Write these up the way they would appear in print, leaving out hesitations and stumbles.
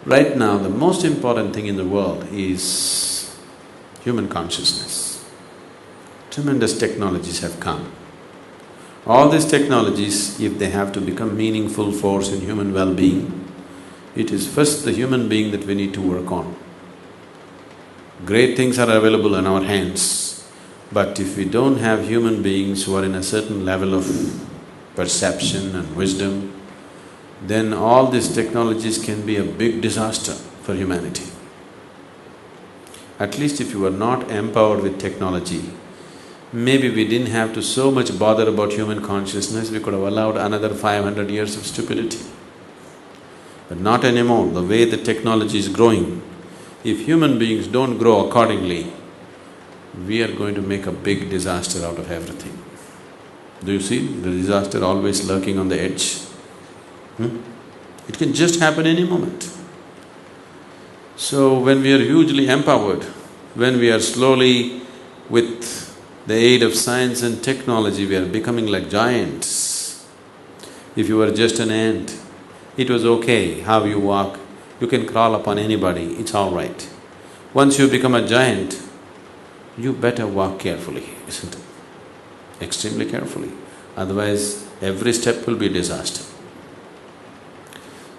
Right now, the most important thing in the world is human consciousness. Tremendous technologies have come. All these technologies, if they have to become meaningful force in human well-being, it is first the human being that we need to work on. Great things are available in our hands, but if we don't have human beings who are in a certain level of perception and wisdom, then all these technologies can be a big disaster for humanity. At least if you are not empowered with technology, maybe we didn't have to so much bother about human consciousness, we could have allowed another 500 years of stupidity. But not anymore, the way the technology is growing, if human beings don't grow accordingly, we are going to make a big disaster out of everything. Do you see the disaster always lurking on the edge? It can just happen any moment. So when we are hugely empowered, when we are slowly with the aid of science and technology, we are becoming like giants. If you were just an ant, it was okay how you walk, you can crawl upon anybody, it's all right. Once you become a giant, you better walk carefully, isn't it? Extremely carefully, otherwise every step will be disaster.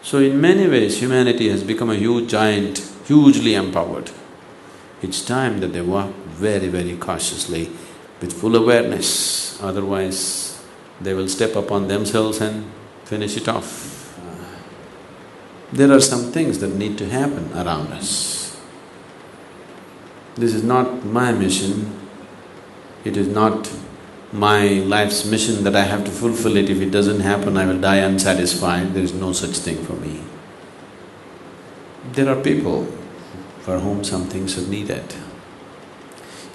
So in many ways, humanity has become a huge giant, hugely empowered. It's time that they walk very, very cautiously with full awareness, otherwise they will step upon themselves and finish it off. There are some things that need to happen around us. This is not my mission, it is not my life's mission that I have to fulfill it. If it doesn't happen, I will die unsatisfied. There is no such thing for me. There are people for whom some things are needed.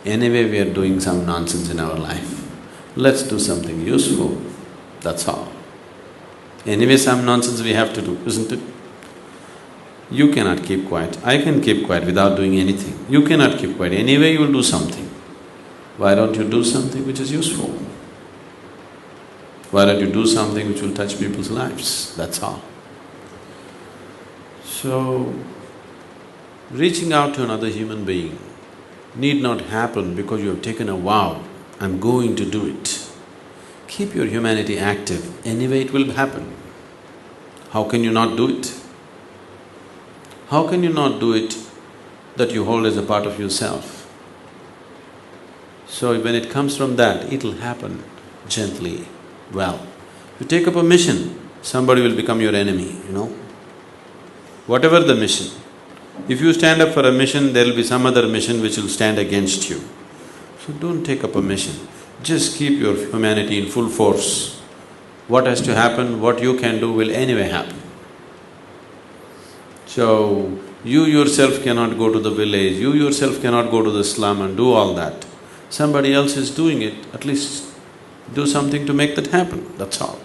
Anyway, we are doing some nonsense in our life. Let's do something useful, that's all. Anyway, some nonsense we have to do, isn't it? You cannot keep quiet, I can keep quiet without doing anything. You cannot keep quiet, anyway you will do something. Why don't you do something which is useful? Why don't you do something which will touch people's lives? That's all. So, reaching out to another human being need not happen because you have taken a vow, I'm going to do it. Keep your humanity active, anyway it will happen. How can you not do it? How can you not do it that you hold as a part of yourself? So when it comes from that, it'll happen gently, well. You take up a mission, somebody will become your enemy, you know. Whatever the mission, if you stand up for a mission, there'll be some other mission which will stand against you. So don't take up a mission, just keep your humanity in full force. What has to happen, what you can do will anyway happen. So, you yourself cannot go to the village, you yourself cannot go to the slum and do all that. Somebody else is doing it, at least do something to make that happen, that's all.